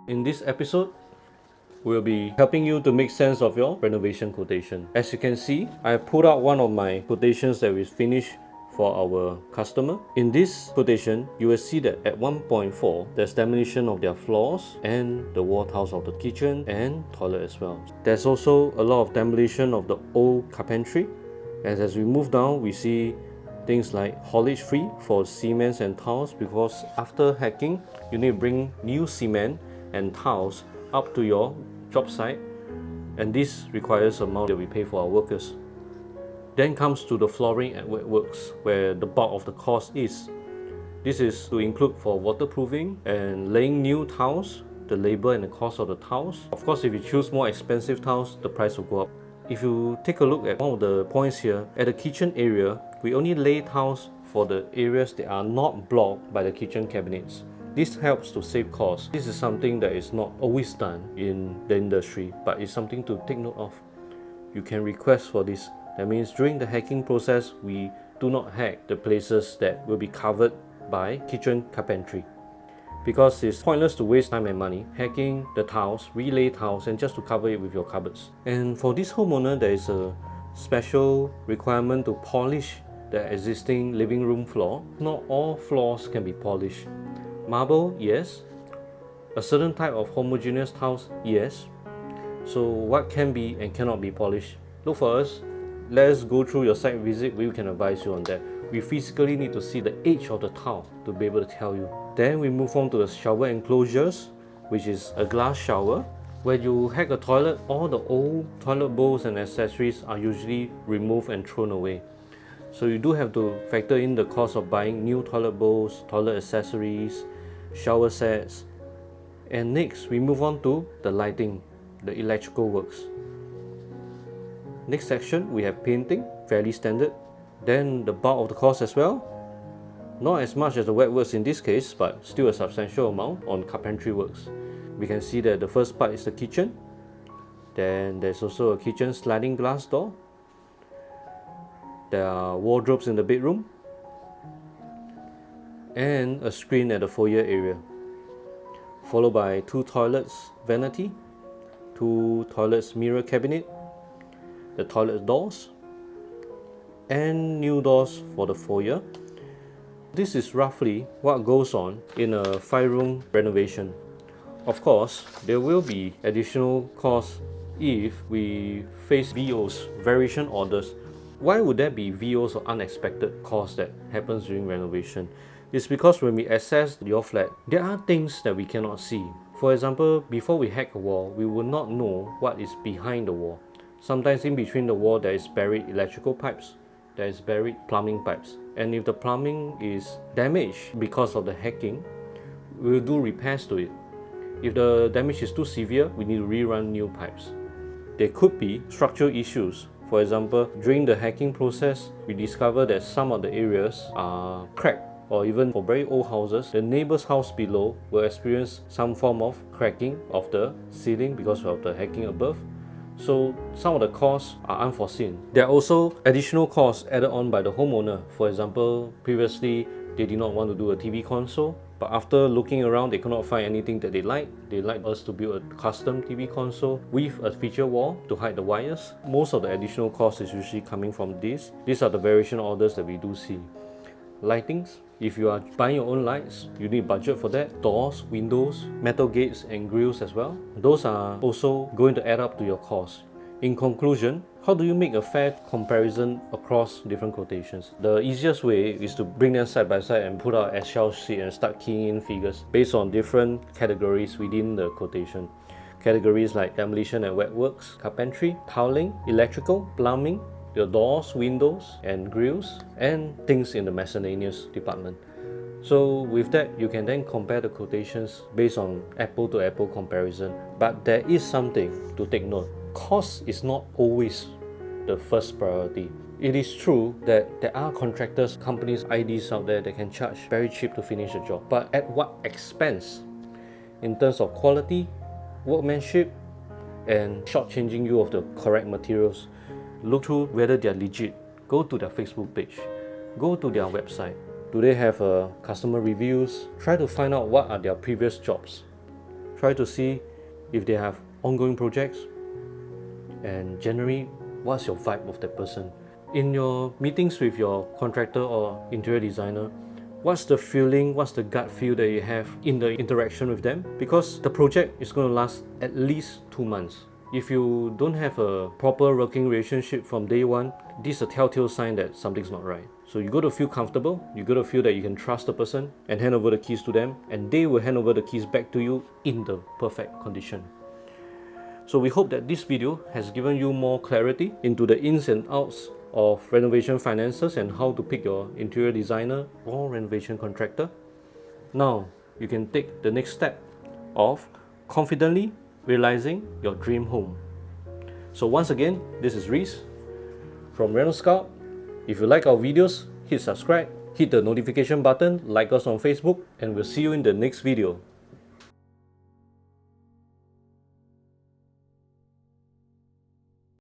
In this episode, we'll be helping you to make sense of your renovation quotation. As you can see, I pulled out one of my quotations that we finished for our customer. In this quotation, you will see that at 1.4, there's demolition of their floors and the wall tiles of the kitchen and toilet as well. There's also a lot of demolition of the old carpentry. As we move down, we see things like haulage free for cements and tiles, because after hacking, you need to bring new cement and tiles up to your job site, and this requires amount that we pay for our workers. Then comes to the flooring and wet works, where the bulk of the cost is. This is to include for waterproofing and laying new tiles, the labor and the cost of the tiles. Of course, if you choose more expensive tiles, the price will go up. If you take a look at one of the points here, at the kitchen area, we only lay tiles for the areas that are not blocked by the kitchen cabinets. This helps to save costs. This is something that is not always done in the industry, but it's something to take note of. You can request for this. That means during the hacking process, we do not hack the places that will be covered by kitchen carpentry, because it's pointless to waste time and money hacking the tiles, relay tiles, and just to cover it with your cupboards. And for this homeowner, there is a special requirement to polish the existing living room floor. Not all floors can be polished. Marble, yes. A certain type of homogeneous tiles, yes. So what can be and cannot be polished? Look for us. Let's go through your site visit. We can advise you on that. We physically need to see the edge of the tile to be able to tell you. Then we move on to the shower enclosures, which is a glass shower. When you hack a toilet, all the old toilet bowls and accessories are usually removed and thrown away. So you do have to factor in the cost of buying new toilet bowls, toilet accessories, shower sets. And next, we move on to the lighting, the electrical works. Next section, we have painting, fairly standard. Then the bulk of the cost as well. Not as much as the wet works in this case, but still a substantial amount on carpentry works. We can see that the first part is the kitchen. Then there's also a kitchen sliding glass door. There are wardrobes in the bedroom, and a screen at the foyer area, followed by 2 toilets vanity, 2 toilets mirror cabinet, the toilet doors, and new doors for the foyer. This is roughly what goes on in a 5-room renovation. Of course, there will be additional costs if we face VOs, variation orders. Why would there be VOs or unexpected costs that happens during renovation? It's because when we assess your flat, there are things that we cannot see. For example, before we hack a wall, we will not know what is behind the wall. Sometimes in between the wall, there is buried electrical pipes, there is buried plumbing pipes. And if the plumbing is damaged because of the hacking, we will do repairs to it. If the damage is too severe, we need to rerun new pipes. There could be structural issues. For example, during the hacking process, we discovered that some of the areas are cracked, or even for very old houses, the neighbor's house below will experience some form of cracking of the ceiling because of the hacking above. So some of the costs are unforeseen. There are also additional costs added on by the homeowner. For example, previously they did not want to do a TV console, but after looking around, they could not find anything that they like. They like us to build a custom TV console with a feature wall to hide the wires. Most of the additional cost is usually coming from this. These are the variation orders that we do see. Lightings. If you are buying your own lights, you need budget for that. Doors, windows, metal gates and grills as well. Those are also going to add up to your cost. In conclusion, how do you make a fair comparison across different quotations? The easiest way is to bring them side by side and put out an Excel sheet and start keying in figures based on different categories within the quotation. Categories like demolition and wet works, carpentry, tiling, electrical, plumbing, your doors, windows and grills, and things in the miscellaneous department. So with that, you can then compare the quotations based on apple to apple comparison. But there is something to take note. Cost is not always the first priority. It is true that there are contractors, companies, IDs out there that can charge very cheap to finish a job. But at what expense? In terms of quality, workmanship, and shortchanging you of the correct materials. Look through whether they are legit. Go to their Facebook page. Go to their website. Do they have customer reviews? Try to find out what are their previous jobs. try to see if they have ongoing projects, and generally, what's your vibe of that person. In your meetings with your contractor or interior designer, what's the feeling, what's the gut feel that you have in the interaction with them? Because the project is going to last at least 2 months. If you don't have a proper working relationship from day one, this is a telltale sign that something's not right. So you got to feel comfortable, you got to feel that you can trust the person and hand over the keys to them, and they will hand over the keys back to you in the perfect condition. So we hope that this video has given you more clarity into the ins and outs of renovation finances and how to pick your interior designer or renovation contractor. Now you can take the next step of confidently realizing your dream home. So once again, this is Reese from Reno Scout. If you like our videos, hit subscribe, hit the notification button, like us on Facebook, and we'll see you in the next video.